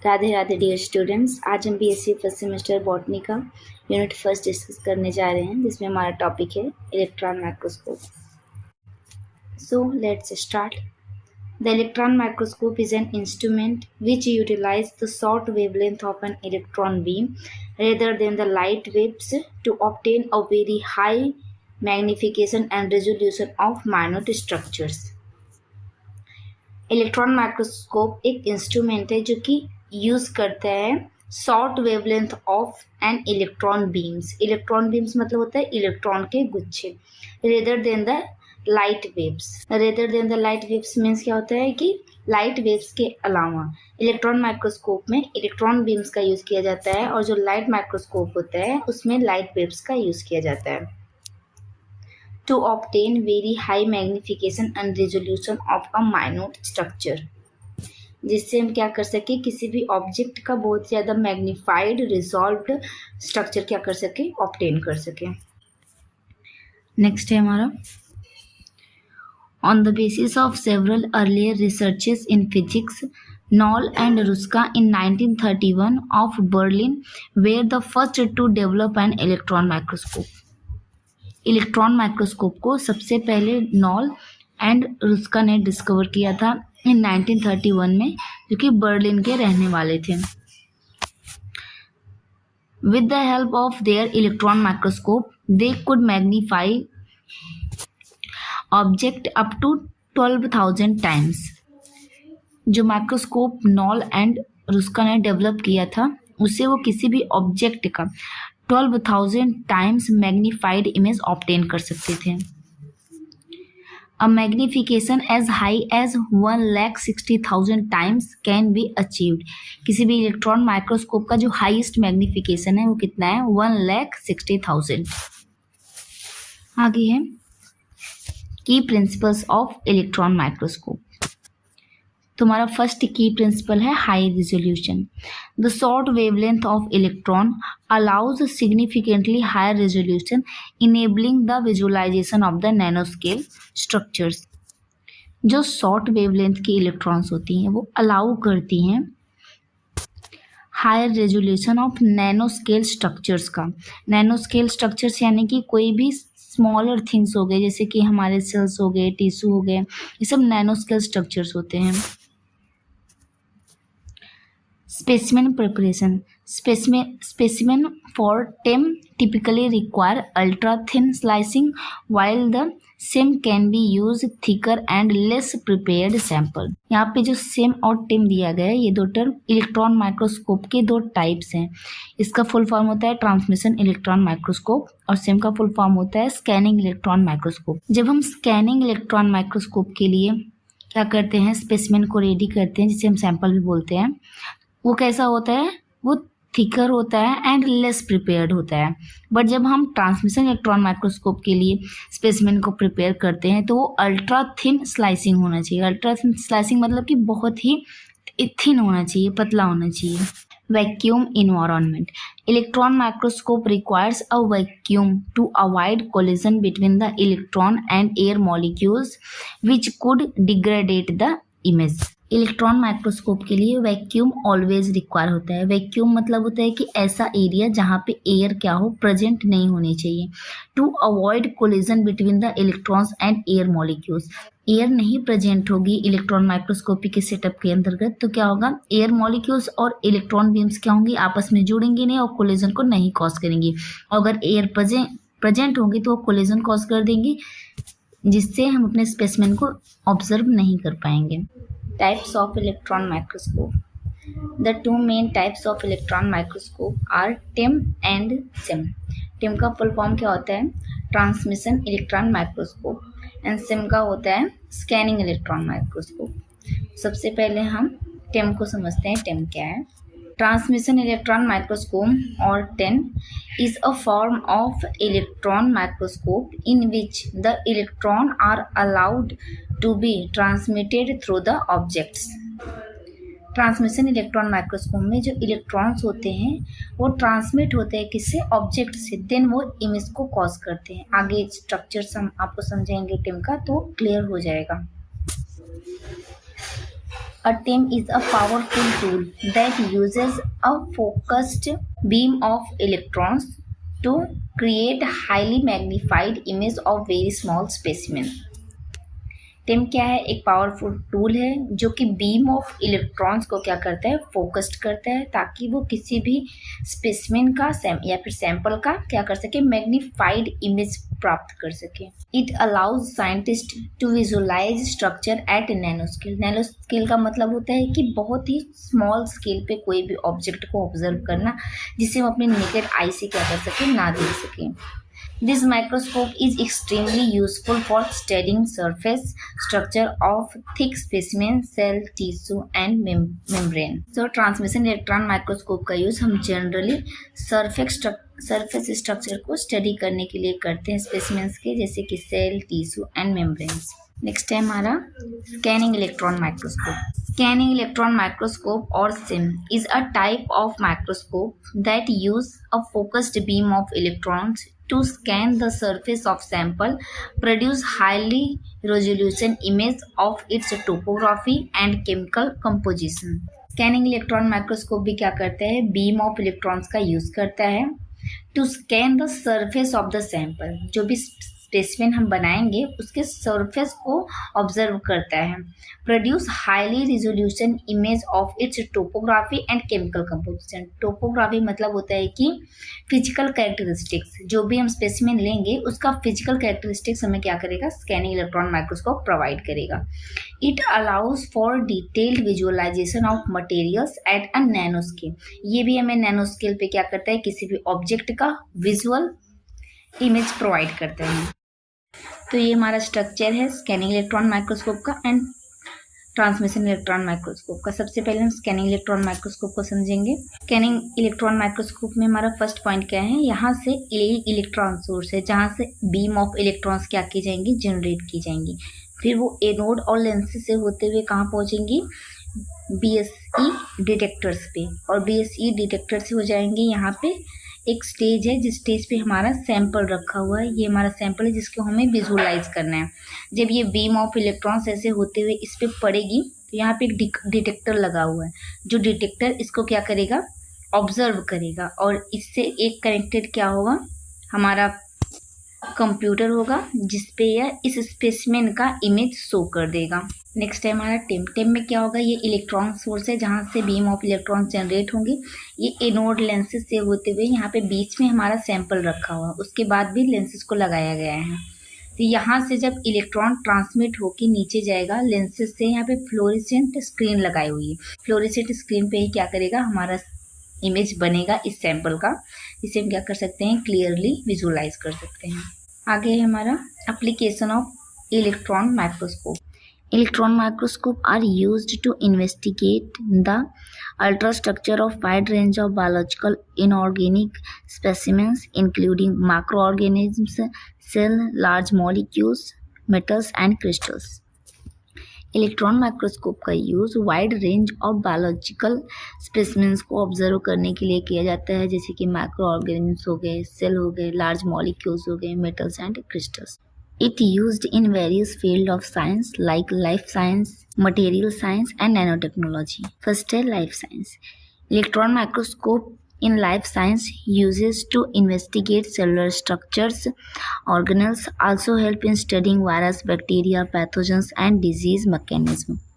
Radhe Radhe dear students. आज हम BSc first semester botany का यूनिट फर्स्ट डिस्कस करने जा रहे हैं, जिसमें हमारा टॉपिक है electron microscope. So let's start. The electron microscope is an instrument which utilise the short wavelength of an electron beam rather than the light waves to obtain a very high magnification and resolution of minute structures. Electron microscope एक instrument है जो कि use करता है short wavelength of an electron beams. Electron beams मतलब होता है electron के गुच्छे। Rather than the light waves. Rather than the light waves means क्या होता है कि लाइट वेव्स के अलावा इलेक्ट्रॉन माइक्रोस्कोप में इलेक्ट्रॉन बीम्स का यूज किया जाता है, और जो लाइट माइक्रोस्कोप होता है उसमें लाइट वेव्स का यूज किया जाता है to obtain very high magnification and resolution of a minute structure, जिससे हम क्या कर सके, किसी भी ऑब्जेक्ट का बहुत ज़्यादा मैग्नीफाइड रिजॉल्व्ड स्ट्रक्चर क्या कर सके, ऑब्टेन कर सके। नेक्स्ट है हमारा, on the basis of several earlier researches in physics, Knoll and Ruska in 1931 of Berlin were the first to develop an electron microscope. Electron microscope को सबसे पहले नॉल एंड रुस्का ने डिस्कवर किया था इन 1931 में, जो कि बर्लिन के रहने वाले थे। With the help of their electron microscope they could magnify object up to 12,000 times. जो माइक्रोस्कोप नॉल एंड रुस्का ने डेवलप किया था, उससे वो किसी भी ऑब्जेक्ट का 12,000 टाइम्स मैग्नीफाइड इमेज ऑब्टेन कर सकते थे। A magnification as high as 1,60,000 times can be achieved। किसी भी इलेक्ट्रॉन माइक्रोस्कोप का जो हाईएस्ट मैग्निफिकेशन है वो कितना है, 1,60,000। आगे है की प्रिंसिपल्स ऑफ इलेक्ट्रॉन माइक्रोस्कोप। तुम्हारा फर्स्ट की प्रिंसिपल है high resolution. The short wavelength of electron allows significantly higher resolution enabling the visualisation of the nanoscale structures. जो शॉर्ट वेवलेंथ की इलेक्ट्रॉन्स होती हैं वो अलाउ करती हैं higher resolution of nanoscale structures का। नैनोस्केल स्ट्रक्चर्स यानी कि कोई भी स्मॉलर थिंग्स हो गए, जैसे कि हमारे सेल्स हो गए, टिश्यू हो गए, ये सब नैनोस्केल स्ट्रक्चर्स होते हैं। Specimen preparation. Specimen for TEM typically require ultra thin slicing, while the SEM can be used thicker and less prepared sample। यहाँ पे जो SEM और TEM दिया गया है, ये दो टर्म इलेक्ट्रॉन माइक्रोस्कोप के दो टाइप्स हैं। इसका फुल फॉर्म होता है ट्रांसमिशन इलेक्ट्रॉन माइक्रोस्कोप, और SEM का फुल फॉर्म होता है स्कैनिंग इलेक्ट्रॉन माइक्रोस्कोप। जब हम स्कैनिंग इलेक्ट्रॉन माइक्रोस्कोप के लिए क्या करते हैं, स्पेसिमेन को रेडी करते हैं, जिसे हम सैंपल भी बोलते हैं, वो कैसा होता है, वो थिकर होता है एंड लेस प्रिपेयर्ड होता है। बट जब हम ट्रांसमिशन इलेक्ट्रॉन माइक्रोस्कोप के लिए स्पेसिमेन को प्रिपेयर करते हैं तो वो अल्ट्रा थिन स्लाइसिंग होना चाहिए। अल्ट्रा थिन स्लाइसिंग मतलब कि बहुत ही थिन होना चाहिए, पतला होना चाहिए। Vacuum environment. Electron microscope requires a vacuum to avoid collision between the electron and air molecules which could degradate the image. Electron microscope के लिए वैक्यूम ऑलवेज रिक्वायर होता है। वैक्यूम मतलब होता है कि ऐसा एरिया जहाँ पे एयर क्या हो, प्रेजेंट नहीं होनी चाहिए। To avoid collision between the electrons and air molecules. Air नहीं प्रेजेंट होगी इलेक्ट्रॉन माइक्रोस्कोपी के सेटअप के अंतर्गत, तो क्या होगा, एयर मॉलिक्यूल्स और इलेक्ट्रॉन बीम्स क्या होंगी, आपस में जुड़ेंगे नहीं और कोलिजन को नहीं कॉज करेंगी। और अगर एयर प्रेजेंट होंगी तो वो कोलिजन कॉज कर देंगी, जिससे हम अपने स्पेसिमेन को ऑब्जर्व नहीं कर पाएंगे। Types of electron microscope. The two main types of electron microscope are TEM and SEM. TEM का फुल फॉर्म क्या होता है, transmission electron microscope, and SEM का होता है स्कैनिंग इलेक्ट्रॉन माइक्रोस्कोप। सबसे पहले हम TEM को समझते हैं। TEM क्या है? Transmission electron microscope or TEM is a form of electron microscope in which the electron are allowed to be transmitted through the objects। Transmission electron microscope में जो इलेक्ट्रॉन्स होते हैं वो ट्रांसमिट होते हैं किससे, ऑब्जेक्ट से, देन वो इमेज को कॉज करते हैं। आगे स्ट्रक्चर हम आपको समझाएंगे टेम का तो क्लियर हो जाएगा। A TEM is a powerful tool that uses a focused beam of electrons to create highly magnified image of very small specimen. टेम क्या है? एक पावरफुल टूल है जो कि बीम ऑफ इलेक्ट्रॉन्स को क्या करता है? फोकस्ड करता है, ताकि वो किसी भी स्पेसिमेन का या फिर सैंपल का क्या कर सके? मैग्नीफाइड इमेज प्राप्त कर सके. It allows scientist to visualise structure at nano scale. Nano scale का मतलब होता है कि बहुत ही स्मॉल स्केल पे कोई भी ऑब्जेक्ट को ऑब्जर्व करना, जिसे हम अपने नेकेड आई से क्या कर सके? ना देख सके. This microscope is extremely useful for studying surface structure of thick specimen, cell, tissue and membrane. So transmission electron microscope का यूज़ हम जनरली सरफेस स्ट्रक्चर को स्टडी करने के लिए करते हैं स्पेसिमेंस के, जैसे कि cell, tissue and membranes. Next है हमारा scanning electron microscope. Scanning electron microscope or SEM is a type of microscope that use a focused beam of electrons to scan the surface of sample, produce highly resolution image of its topography and chemical composition. Scanning electron microscope भी क्या करता है? beam of electrons का use करता है to scan the surface of the sample. जो भी specimen हम बनाएंगे उसके सरफेस को ऑब्जर्व करता है. Produce highly resolution image of its topography and chemical composition. Topography मतलब होता है कि फिजिकल कैरेक्टरिस्टिक्स. जो भी हम स्पेसिमेन लेंगे उसका फिजिकल कैरेक्टरिस्टिक्स हमें क्या करेगा? स्कैनिंग इलेक्ट्रॉन माइक्रोस्कोप प्रोवाइड करेगा. It allows for detailed visualisation of materials at a nano scale. ये भी हमें नैनो स्केल पे क्या करता है? किसी भी ऑब्जेक्ट का विजुअल इमेज प्रोवाइड करता है. तो ये हमारा स्ट्रक्चर है स्कैनिंग इलेक्ट्रॉन माइक्रोस्कोप का एंड ट्रांसमिशन इलेक्ट्रॉन माइक्रोस्कोप का. सबसे पहले हम स्कैनिंग इलेक्ट्रॉन माइक्रोस्कोप को समझेंगे. स्कैनिंग इलेक्ट्रॉन माइक्रोस्कोप में हमारा फर्स्ट पॉइंट क्या है? यहाँ से इलेक्ट्रॉन सोर्स है जहाँ से बीम ऑफ इलेक्ट्रॉन्स क्या की जाएंगी? जनरेट की जाएंगी. फिर वो एनोड और लेंसेज से होते हुए कहाँ पहुँचेंगी? BSE डिटेक्टर्स पे, और BSE डिटेक्टर से हो जाएंगे यहाँ पे एक स्टेज है जिस स्टेज पे हमारा सैंपल रखा हुआ है. ये हमारा सैंपल है जिसको हमें विजुअलाइज करना है. जब ये बीम ऑफ इलेक्ट्रॉन्स ऐसे होते हुए इस पे पड़ेगी तो यहाँ पे एक डिटेक्टर लगा हुआ है. जो डिटेक्टर इसको क्या करेगा? ऑब्जर्व करेगा, और इससे एक कनेक्टेड क्या होगा? हमारा कंप्यूटर होगा जिसपे यह इस स्पेसिमेन का इमेज शो कर देगा. नेक्स्ट है हमारा टेम. टेम में क्या होगा? ये इलेक्ट्रॉन सोर्स है जहाँ से बीम ऑफ इलेक्ट्रॉन जनरेट होंगे. ये एनोड लेंसेज से होते हुए यहाँ पे बीच में हमारा सैंपल रखा हुआ, उसके बाद भी लेंसेज को लगाया गया है. तो यहाँ से जब इलेक्ट्रॉन ट्रांसमिट होके नीचे जाएगा लेंसेज से, यहाँ पे फ्लोरेसेंट स्क्रीन लगाई हुई है. फ्लोरेसेंट स्क्रीन पे ही क्या करेगा? हमारा इमेज बनेगा इस सैंपल का, जिसे हम क्या कर सकते हैं? क्लियरली विजुअलाइज कर सकते हैं. आगे है हमारा application of electron microscope. Electron microscope are used to investigate the ultrastructure of wide range of biological inorganic specimens, including microorganisms, cell, large molecules, metals and crystals. Electron microscope का use wide range of biological specimens को observe करने के लिए किया जाता है, जैसे कि माइक्रो ऑर्गेनिज्म्स हो गए, सेल हो गए, लार्ज मॉलिक्यूल्स हो गए, metals and crystals. It used in various fields of science like life science, material science and nanotechnology. First है life science. Electron microscope in life science uses to investigate cellular structures. Organelles also help in studying virus, bacteria, pathogens and disease mechanism.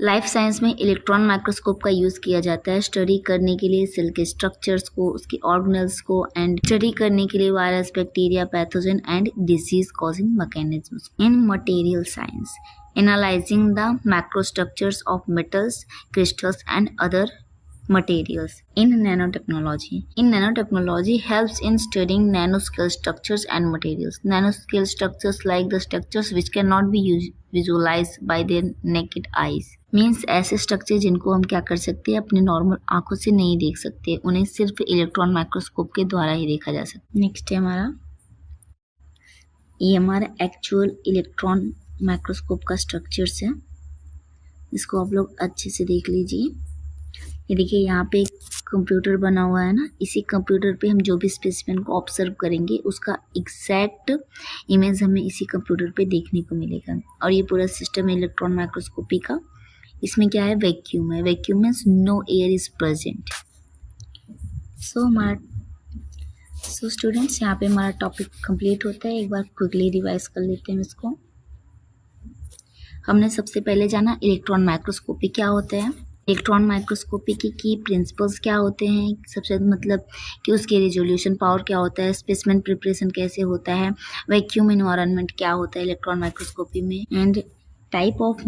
Life science में electron microscope का use किया जाता है study करने के लिए cell के स्ट्रक्चर्स को, उसके ऑर्गेनल्स को, एंड स्टडी करने के लिए virus, bacteria, pathogen and disease causing mechanisms. In material science, analysing the macrostructures of metals, crystals and other materials. In nanotechnology, helps in studying nanoscale structures and materials. Nanoscale structures like the structures which cannot be visualized by their naked eyes. Means ऐसे structure जिनको हम क्या कर सकते हैं? अपने normal आंखों से नहीं देख सकते, उन्हें सिर्फ इलेक्ट्रॉन माइक्रोस्कोप के द्वारा ही देखा जा सकता है. नेक्स्ट है हमारा एक्चुअल इलेक्ट्रॉन माइक्रोस्कोप का स्ट्रक्चर्स है. इसको आप लोग अच्छे से देख लीजिए. ये देखिए यहाँ पे एक कंप्यूटर बना हुआ है ना, इसी कंप्यूटर पे हम जो भी स्पेसिमेन को ऑब्जर्व करेंगे उसका एग्जैक्ट इमेज हमें इसी कंप्यूटर पे देखने को मिलेगा. और ये पूरा सिस्टम इलेक्ट्रॉन माइक्रोस्कोपी का इसमें क्या है, वैक्यूम है, vacuum means no air is present. So students, यहाँ पे हमारा टॉपिक कंप्लीट होता है। एक बार क्विकली रिवाइज कर लेते हैं इसको। हमने सबसे पहले जाना इलेक्ट्रॉन माइक्रोस्कोपी क्या होता है, इलेक्ट्रॉन माइक्रोस्कोपी की प्रिंसिपल्स क्या होते हैं, सबसे मतलब कि उसके रेजोल्यूशन पावर क्या होता है, स्पेसिमेन प्रिपरेशन कैसे होता है, वैक्यूम एनवायरनमेंट क्या होता है इलेक्ट्रॉन माइक्रोस्कोपी में, and type of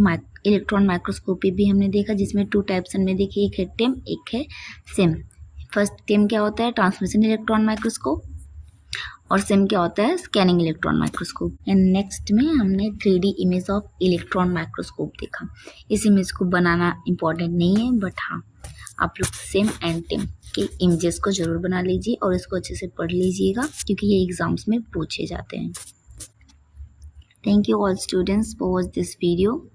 electron microscopy भी हमने देखा, जिसमें 2 टाइप्स हमने देखे, एक है टेम, एक है सेम। फर्स्ट टेम क्या होता है, ट्रांसमिशन इलेक्ट्रॉन माइक्रोस्कोप, और सेम क्या होता है, scanning electron microscope. And next में हमने 3D image of electron microscope देखा। इस इमेज को बनाना इम्पॉर्टेंट नहीं है, बट हाँ आप लोग सेम एंड टेम के इमेजेस को जरूर बना लीजिए और इसको अच्छे से पढ़ लीजिएगा, क्योंकि ये एग्जाम्स में पूछे जाते हैं। Thank you all students for watch this video.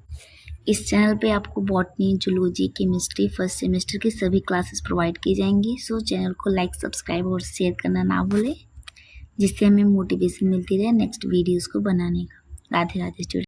इस चैनल पे आपको botany, zoology, chemistry first semester की सभी क्लासेस प्रोवाइड की जाएंगी। सो चैनल को लाइक, सब्सक्राइब और शेयर करना ना भूलें, जिससे हमें मोटिवेशन मिलती रहे नेक्स्ट वीडियोस को बनाने का। राधे राधे स्टूडेंट।